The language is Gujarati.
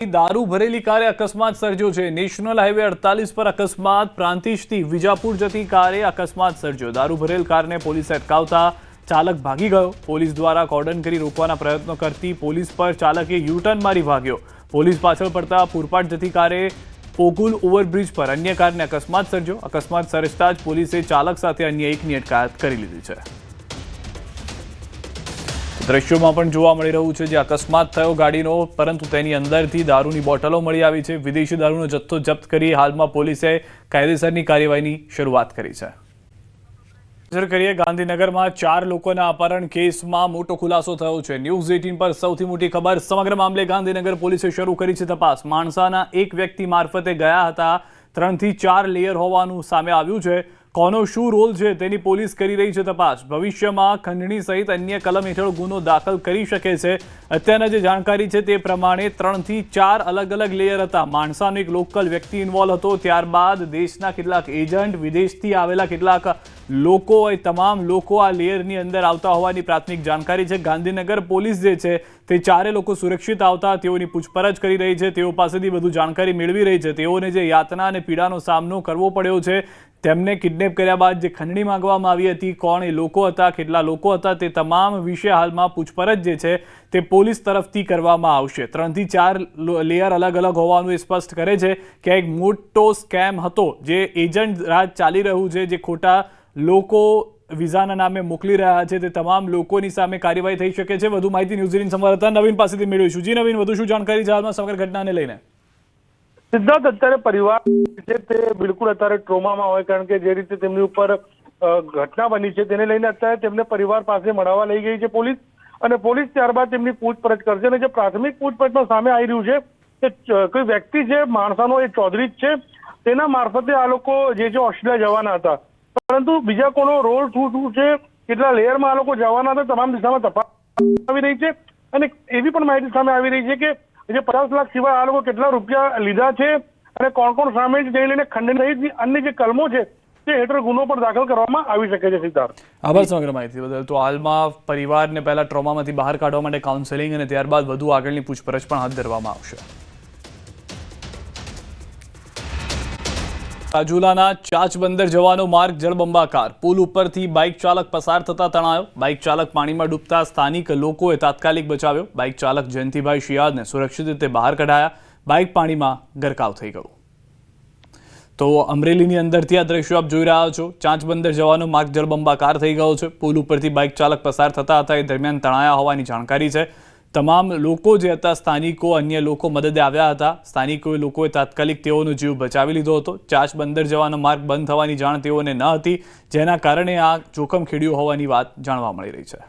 दारू भरेली कारे अकस्मात सर्ज्यो छे। नेशनल हाईवे 48 पर अकस्मात प्रांतिजथी विजापुर जती कारे अकस्मात सर्ज्यो। दारू भरेल कारने पोलीसे अटकावता चालक भागी गयो। पोलीस द्वारा कॉर्डन करी रोकवाना प्रयत्नो करती पोलीस पर चालके यू-टर्न मारी भाग्यो। पोलीस पाछळ पड़ता पूरपाट जती कारे पोकुल ओवरब्रिज पर अन्य कारने अकस्मात सर्ज्यो। अकस्मात सर्जता ज पोलीसे चालक साथे अन्य एकनी अटकायत करी लीधी छे। दृश्यों में जोवा मळी रह्युं छे जे अकस्मात थयो गाड़ीनो, परंतु तेनी अंदरथी दारूनी बोटलो मळी आवी छे। विदेशी दारूनो जत्थो जप्त करी हालमां पोलीसे कायदेसरनी कार्यवाहीनी शरूआत करी छे। नजर करिए गांधीनगरमां 4 लोकोना अपहरण केसमां मोटो खुलासो थयो छे। न्यूज़ 18 पर सौथी मोटी खबर। समग्र मामले गांधीनगर पोलीसे शरू करी छे तपास। माणसाना एक व्यक्ति मार्फते गया हता। 3 થી 4 लेयर होवानुं सामे आव्युं छे। कोनो शुं रोल छे तेनी पोलीस करी रही छे तपास। भविष्यमां खंडणी सहित अन्य कलम हेठळ गुनो दाखल करी शके छे। અત્યારના જે જાણકારી છે તે પ્રમાણે 3 થી 4 અલગ અલગ લેયર હતા। માણસાનો એક લોકલ વ્યક્તિ ઇન્વોલ્વ હતો, ત્યારબાદ દેશના કેટલાક એજન્ટ, વિદેશથી આવેલા કેટલાક લોકો હોય, તમામ લોકો આ લેયરની અંદર આવતા હોવાની પ્રાથમિક જાણકારી છે। ગાંધીનગર પોલીસ જે છે તે ચારે લોકો સુરક્ષિત આવતા તેઓની પૂછપરછ કરી રહી છે, તેઓ પાસેથી વધુ જાણકારી મેળવી રહી છે। તેઓને જે યાતના અને પીડાનો સામનો કરવો પડ્યો છે, તેમને કિડનેપ કર્યા બાદ જે ખંડણી માંગવામાં આવી હતી, કોણ એ લોકો હતા, કેટલા લોકો હતા, તે તમામ વિશે હાલમાં પૂછપરછ જે છે તે પોલીસ તરફથી કરવામાં આવશે। 3 થી 4 લેયર અલગ અલગ હોવાનું એ સ્પષ્ટ કરે છે કે એક મોટો સ્કેમ હતો જે એજન્ટ રાજ ચાલી રહ્યું છે, જે ખોટા લોકો વિઝાના નામે મોકલી રહ્યા છે, તે તમામ લોકોની સામે કાર્યવાહી થઈ શકે છે। વધુ માહિતી ન્યૂઝ 18 સંવાદદાતા નવીન પાસેથી મેળવીશું। જી નવીન, વધુ શું જાણકારી છે હાલમાં સમગ્ર ઘટનાને લઈને? સિદ્ધાર્થ, અત્યારે પરિવાર છે તે બિલકુલ અત્યારે ટ્રોમામાં હોય, કારણ કે જે રીતે તેમની ઉપર ઘટના બની છે તેને લઈને અત્યારે તેમને પરિવાર પાસે મળવા લઈ ગઈ છે પોલીસ, અને પોલીસ ત્યારબાદ તેમની પૂછપરછ કરશે। અને જે પ્રાથમિક પૂછપરછમાં સામે આવી રહ્યું છે કે કોઈ વ્યક્તિ છે, માણસાનો એ ચૌધરી જ છે, તેના મારફતે આ લોકો જે છે ઓસ્ટ્રેલિયા જવાના હતા, પરંતુ બીજા કોનો રોલ શું છે, કેટલા લેયરમાં આ લોકો જવાના હતા, તમામ દિશામાં તપાસ આવી રહી છે। અને એવી પણ માહિતી સામે આવી રહી છે કે જે 50 લાખ સિવાય આ લોકો કેટલા રૂપિયા લીધા છે અને કોણ કોણ સામે જઈ લઈને ખંડણી સહિત અન્ય જે કલમો છે તે હેઠળ ગુનો પણ દાખલ કરવામાં આવી શકે છે। સિદ્ધાર્થ, આભાર સમગ્ર માહિતી બદલ। તો હાલમાં પરિવારને પહેલા ટ્રોમામાંથી બહાર કાઢવા માટે કાઉન્સેલિંગ અને ત્યારબાદ વધુ આગળની પૂછપરછ પણ હાથ ધરવામાં આવશે। રાજુલાના ચાચબંદર જવાનો માર્ગ જળબંબાકાર। પુલ ઉપરથી બાઇક ચાલક પસાર થતા તણાયો। બાઇક ચાલક પાણીમાં ડૂબતા સ્થાનિક લોકોએ તાત્કાલિક બચાવ્યો। બાઇક ચાલક જયંતિભાઈ શિયાદને સુરક્ષિત રીતે બહાર કઢાયા। બાઇક પાણીમાં ગરકાવ થઈ ગયું। તો અમરેલીની અંદરથી આ દ્રશ્યો આપ જોઈ રહ્યા છો। ચાચબંદર જવાનો માર્ગ જળબંબાકાર થઈ ગયો છે। પુલ ઉપરથી બાઇક ચાલક પસાર થતા હતા, એ દરમિયાન તણાયા હોવાની જાણકારી છે। તમામ લોકો જે હતા, સ્થાનિકો, અન્ય લોકો મદદે આવ્યા હતા। લોકોએ તાત્કાલિક તેઓનો જીવ બચાવી લીધો હતો। ચાચબંદર જવાનો માર્ગ બંધ થવાની જાણ તેઓને ન હતી, જેના કારણે આ જોખમ ખેડ્યું હોવાની વાત જાણવા મળી રહી છે।